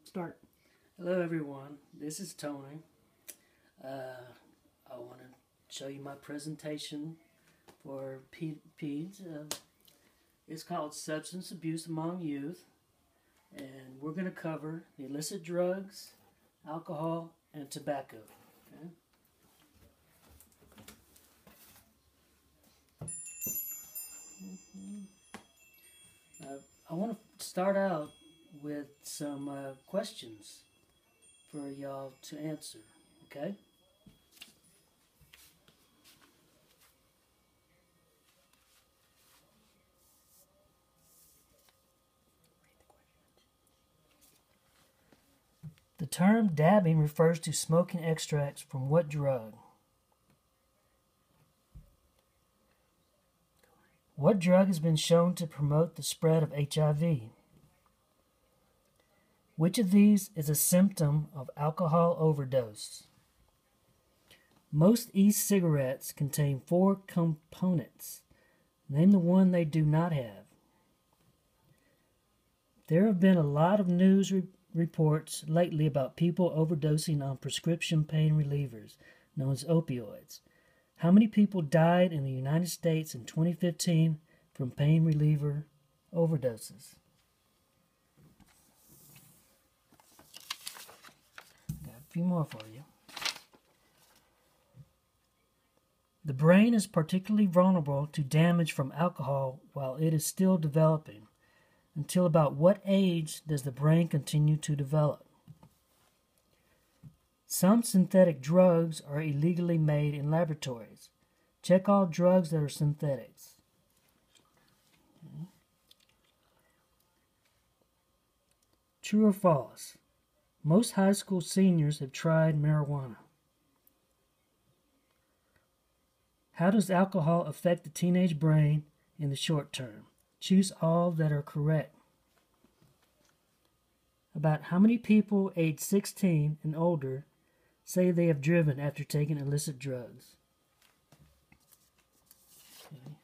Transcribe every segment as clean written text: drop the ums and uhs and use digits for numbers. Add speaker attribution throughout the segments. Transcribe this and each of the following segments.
Speaker 1: Start.
Speaker 2: Hello everyone, this is Tony. I want to show you my presentation for PEDS. It's called Substance Abuse Among Youth, and we're going to cover the illicit drugs, alcohol, and tobacco. Okay? I want to start out with some questions for y'all to answer, okay? The term dabbing refers to smoking extracts from what drug? What drug has been shown to promote the spread of HIV? Which of these is a symptom of alcohol overdose? Most e-cigarettes contain 4 components. Name the one they do not have. There have been a lot of news reports lately about people overdosing on prescription pain relievers, known as opioids. How many people died in the United States in 2015 from pain reliever overdoses? Got a few more for you. The brain is particularly vulnerable to damage from alcohol while it is still developing. Until about what age does the brain continue to develop? Some synthetic drugs are illegally made in laboratories. Check all drugs that are synthetics. Okay. True or false? Most high school seniors have tried marijuana. How does alcohol affect the teenage brain in the short term? Choose all that are correct. About how many people aged 16 and older say they have driven after taking illicit drugs? Okay.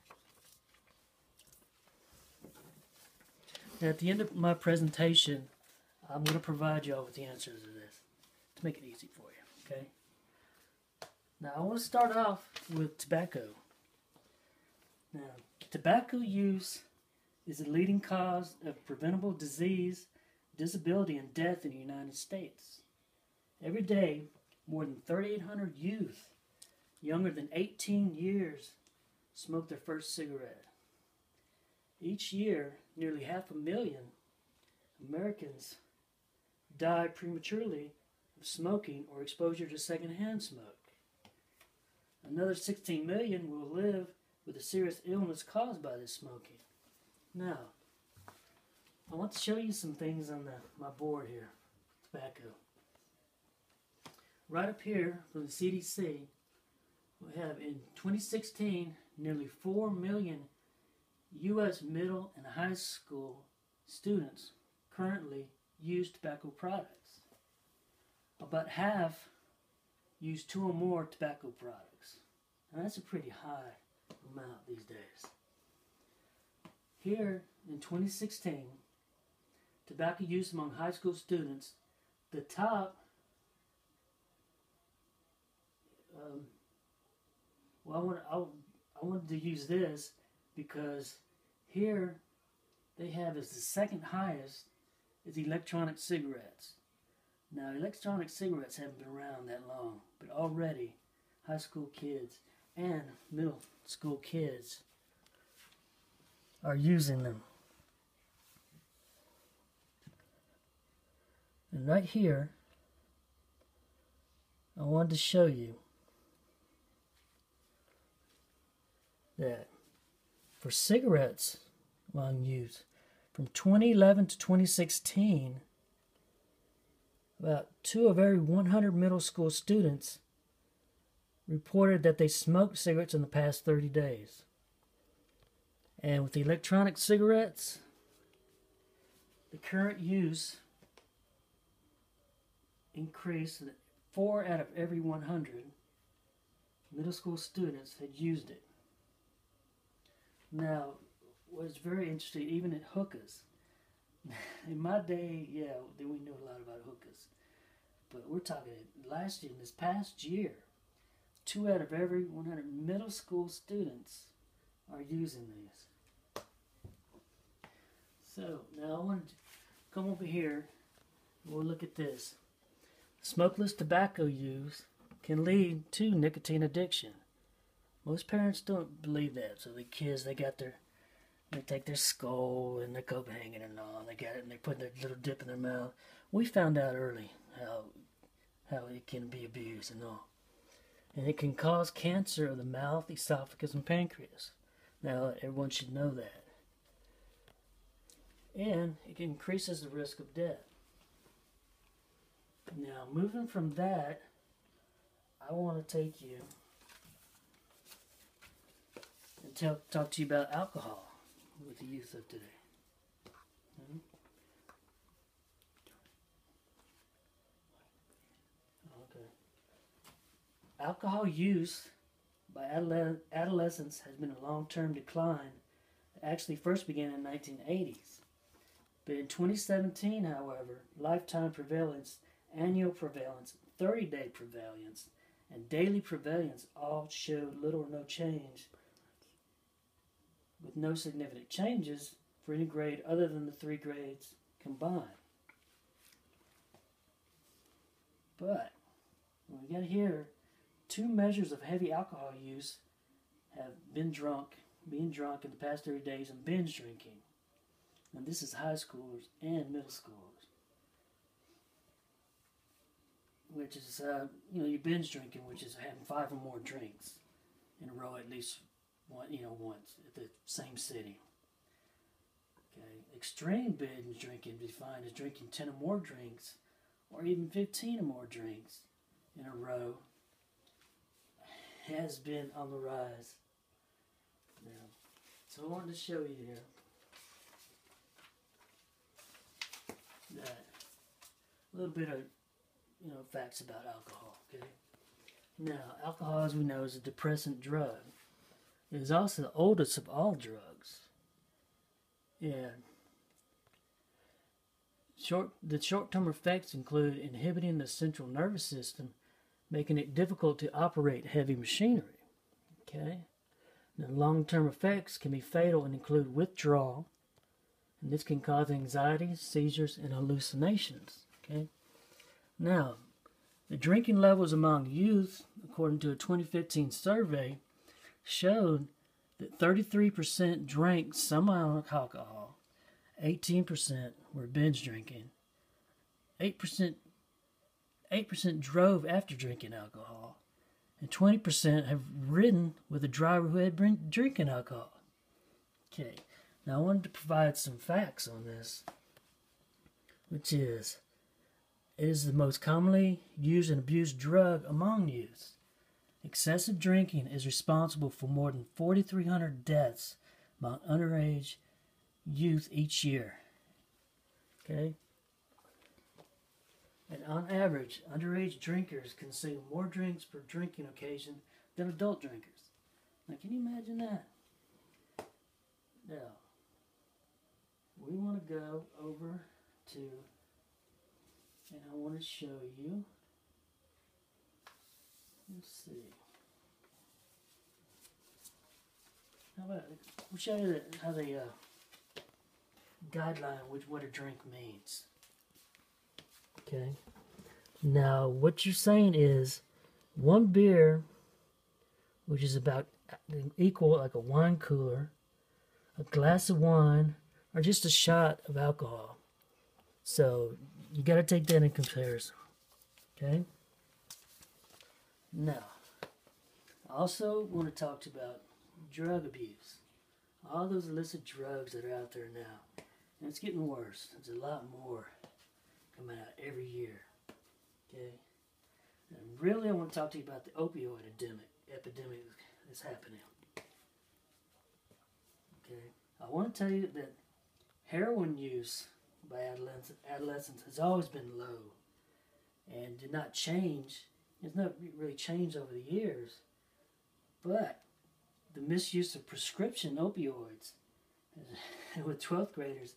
Speaker 2: Now, at the end of my presentation, I'm going to provide you all with the answers to this to make it easy for you. Okay. Now, I want to start off with tobacco. Now, tobacco use is the leading cause of preventable disease, disability, and death in the United States. Every day, more than 3,800 youth younger than 18 years smoke their first cigarette. Each year, nearly 500,000 Americans die prematurely of smoking or exposure to secondhand smoke. Another 16 million will live with a serious illness caused by this smoking. Now, I want to show you some things on my board here. Tobacco. Right up here from the CDC, we have in 2016 nearly 4 million U.S. middle and high school students currently use tobacco products. About half use 2 or more tobacco products. Now that's a pretty high amount these days. Here in 2016, tobacco use among high school students, the top, I wanted to use this because here they have as the second highest is electronic cigarettes. Now, electronic cigarettes haven't been around that long, but already high school kids and middle school kids are using them. And right here, I wanted to show you that for cigarettes among youth, from 2011 to 2016, about 2 of every 100 middle school students reported that they smoked cigarettes in the past 30 days. And with the electronic cigarettes, the current use increased. 4 out of every 100 middle school students had used it. Now, what's very interesting, even at hookahs, in my day, yeah, we knew a lot about but we're talking last year, in this past year, 2 out of every 100 middle school students are using these. So now I want to come over here and we'll look at this. Smokeless tobacco use can lead to nicotine addiction. Most parents don't believe that, so the kids, they take their skull and their coat hanging and all, and they got it and they put their little dip in their mouth. We found out early how it can be abused and all. And it can cause cancer of the mouth, esophagus, and pancreas. Now, everyone should know that. And it increases the risk of death. Now, moving from that, I want to take you and talk to you about alcohol with the youth of today. Okay. Alcohol use by adolescents has been a long-term decline. It actually first began in the 1980s. But in 2017, however, lifetime prevalence, annual prevalence, 30-day prevalence, and daily prevalence all showed little or no change, with no significant changes for any grade other than the 3 grades combined. But when we get here, 2 measures of heavy alcohol use have being drunk in the past 30 days and binge drinking. And this is high schoolers and middle schoolers. Which is, your binge drinking, which is having 5 or more drinks in a row at least once at the same sitting. Okay. Extreme binge drinking defined as drinking 10 or more drinks, or even 15 or more drinks in a row, has been on the rise. Now, so I wanted to show you here that a little bit of facts about alcohol. Okay. Now, alcohol, as we know, is a depressant drug. It is also the oldest of all drugs. And the short-term effects include inhibiting the central nervous system, making it difficult to operate heavy machinery. Okay. The long-term effects can be fatal and include withdrawal, and this can cause anxiety, seizures, and hallucinations. Okay. Now, the drinking levels among youth, according to a 2015 survey, showed that 33% drank some alcohol, 18% were binge drinking, 8% drove after drinking alcohol, and 20% have ridden with a driver who had been drinking alcohol. Okay, now I wanted to provide some facts on this, which is, it is the most commonly used and abused drug among youth. Excessive drinking is responsible for more than 4,300 deaths among underage youth each year. Okay? And on average, underage drinkers consume more drinks per drinking occasion than adult drinkers. Now, can you imagine that? Now, we want to go over to, and I want to show you. Let's see. How about we'll show you how the guideline what a drink means. Okay. Now, what you're saying is 1 beer, which is about equal like a wine cooler, a glass of wine, or just a shot of alcohol. So you got to take that in comparison. Okay. Now, I also want to talk about drug abuse. All those illicit drugs that are out there now. And it's getting worse. There's a lot more coming out every year. Okay? And really I want to talk to you about the opioid epidemic that's happening. Okay? I want to tell you that heroin use by adolescents has always been low and did not change. It's not really changed over the years, but the misuse of prescription opioids with 12th graders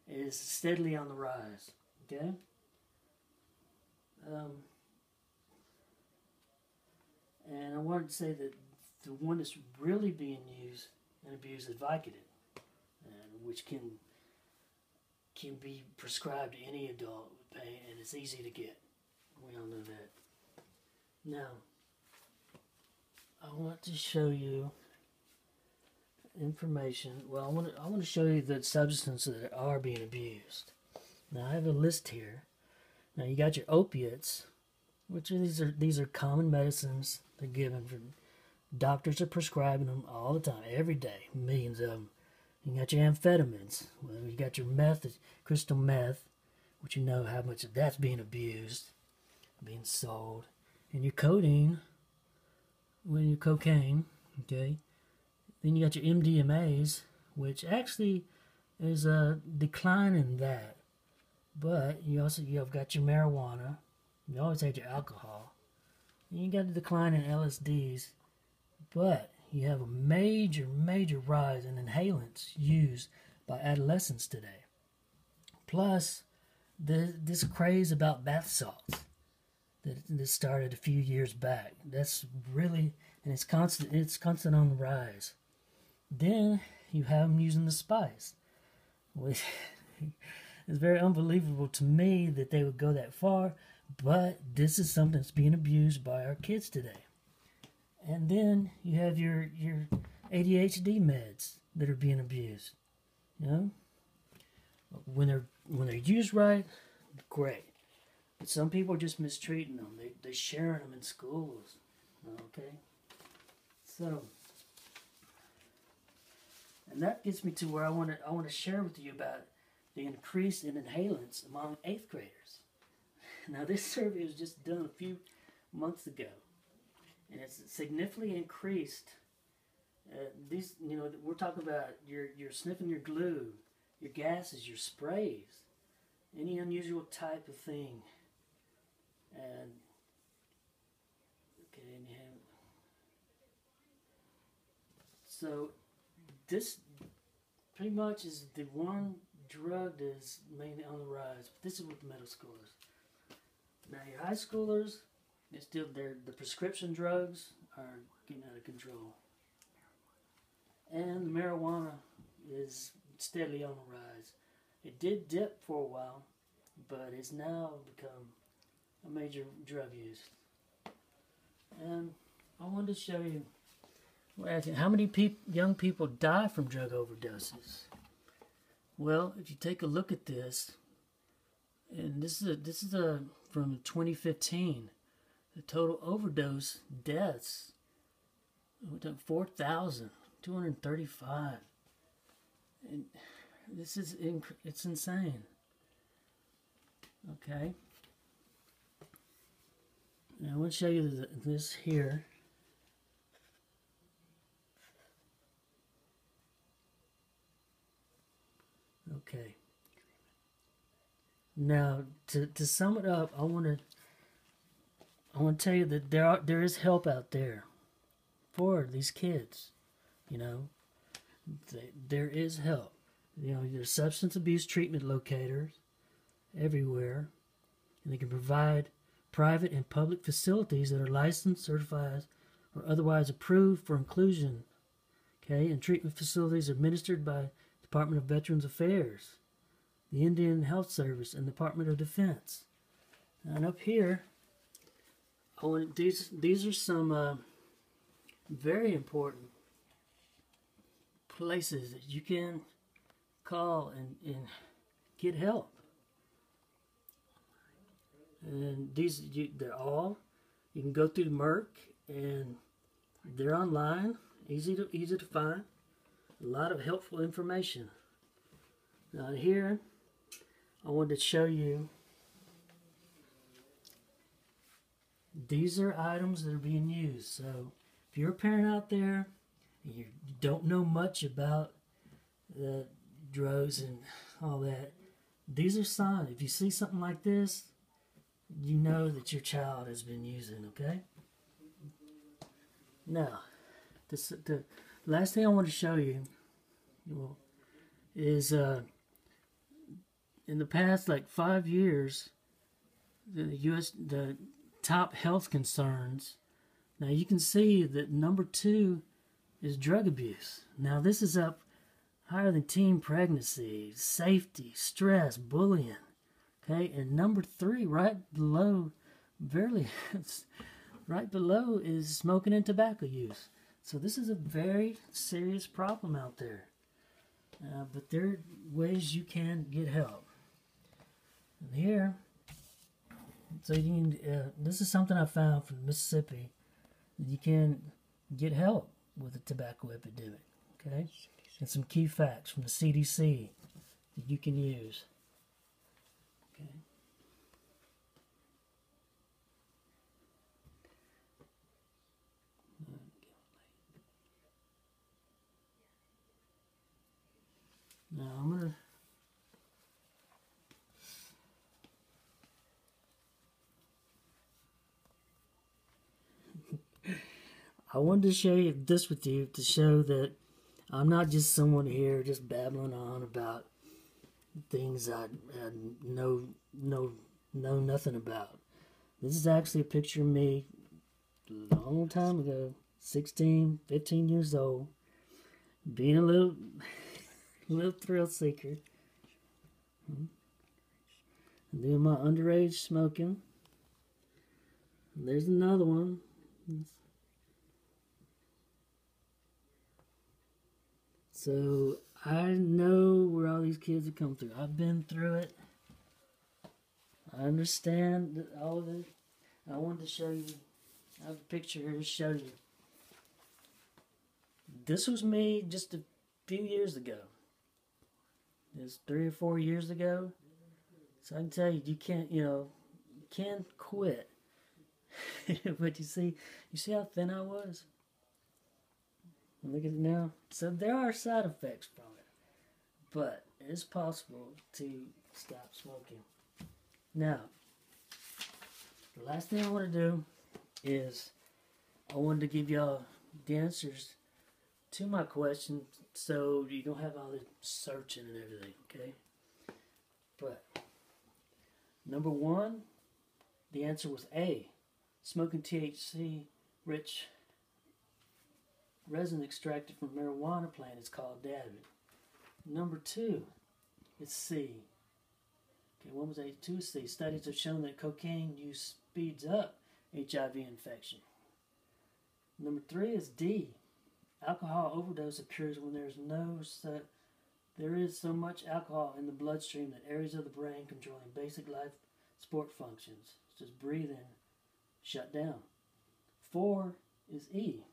Speaker 2: is steadily on the rise. Okay? And I wanted to say that the one that's really being used and abused is Vicodin, which can be prescribed to any adult with pain, and it's easy to get. We all know that. Now, I want to show you information. Well, I want to show you the substances that are being abused. Now, I have a list here. Now, you got your opiates, which these are common medicines they're given from doctors are prescribing them all the time, every day, millions of them. You got your amphetamines. Well, you got your meth, crystal meth, which you know how much of that's being abused, being sold, and your codeine, your cocaine, okay. Then you got your MDMAs, which actually is a decline in that, but you've got your marijuana. You always had your alcohol. And you got a decline in LSDs, but you have a major rise in inhalants used by adolescents today. Plus, this craze about bath salts that started a few years back. That's really, and it's constant on the rise. Then you have them using the spice, which is very unbelievable to me that they would go that far, but this is something that's being abused by our kids today. And then you have your ADHD meds that are being abused. You know, when they're used right, great. But some people are just mistreating them. They're sharing them in schools. Okay, so, and that gets me to where I want to share with you about the increase in inhalants among 8th graders. Now, this survey was just done a few months ago, and it's significantly increased. These, we're talking about you're sniffing your glue, your gases, your sprays, any unusual type of thing. And okay, and you have, so this pretty much is the one drug that is mainly on the rise. But this is with the middle schoolers. Now your high schoolers, the prescription drugs are getting out of control. And the marijuana is steadily on the rise. It did dip for a while, but it's now become a major drug use. And I wanted to show you, how many young people die from drug overdoses. Well, if you take a look at this, and this is from 2015, the total overdose deaths went up 4,235, and this is it's insane. Okay, now I want to show you this here. Okay. Now, to sum it up, I want to tell you that there is help out there for these kids. There is help. There's substance abuse treatment locators everywhere, and they can provide private and public facilities that are licensed, certified, or otherwise approved for inclusion. Okay, and treatment facilities administered by Department of Veterans Affairs, the Indian Health Service, and the Department of Defense. And up here, these are some very important places that you can call and get help. And they're all, you can go through Merck, and they're online, easy to find. A lot of helpful information. Now here, I wanted to show you, these are items that are being used. So if you're a parent out there and you don't know much about the drugs and all that, these are signs. If you see something like this, you know that your child has been using, okay? Now, the last thing I want to show you is in the past 5 years, the top health concerns. Now you can see that number 2 is drug abuse. Now this is up higher than teen pregnancy, safety, stress, bullying. Okay, and number 3, right below, right below, is smoking and tobacco use. So this is a very serious problem out there. But there are ways you can get help. And here, so you can, this is something I found from Mississippi. You can get help with the tobacco epidemic. Okay, and some key facts from the CDC that you can use. Okay. Now I'm gonna I wanted to share this with you to show that I'm not just someone here just babbling on about things I know nothing about. This is actually a picture of me a long time ago, 16, 15 years old, being a little thrill seeker, doing my underage smoking. And there's another one. So I know where all these kids have come through. I've been through it. I understand all of it. I wanted to show you. I have a picture here to show you. This was me just a few years ago. It's 3 or 4 years ago. So I can tell you, you can't quit. But you see how thin I was? Look at it now. So there are side effects from it, but it's possible to stop smoking. Now, the last thing I want to do is I wanted to give y'all the answers to my questions so you don't have all the searching and everything, okay? But number 1, the answer was A. Smoking THC-rich resin extracted from marijuana plant is called dabbing. Number 2 is C. Okay, 1 was A, 2 is C. Studies have shown that cocaine use speeds up HIV infection. Number 3 is D. Alcohol overdose occurs when there is so much alcohol in the bloodstream that areas of the brain controlling basic life support functions, such as breathing, shut down. 4 is E.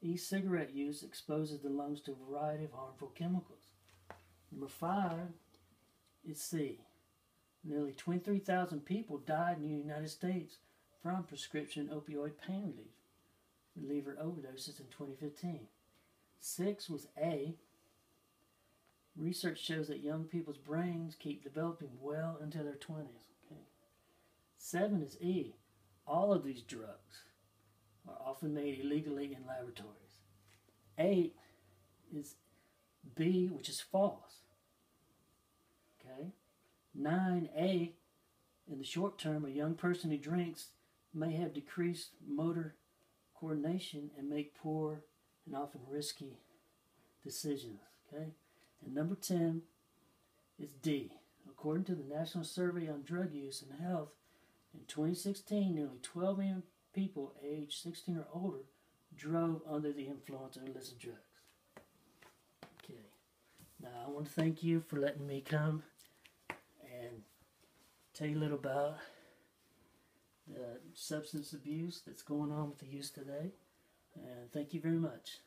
Speaker 2: E-cigarette use exposes the lungs to a variety of harmful chemicals. Number 5 is C. Nearly 23,000 people died in the United States from prescription opioid pain reliever overdoses in 2015. 6 was A. Research shows that young people's brains keep developing well into their 20s. Okay. 7 is E. All of these drugs are often made illegally in laboratories. 8 is B, which is false. Okay. 9A, in the short term, a young person who drinks may have decreased motor coordination and make poor and often risky decisions. Okay. And number 10 is D. According to the National Survey on Drug Use and Health, in 2016, nearly 12 million people aged 16 or older drove under the influence of illicit drugs. Okay. Now, I want to thank you for letting me come and tell you a little about the substance abuse that's going on with the youth today. And thank you very much.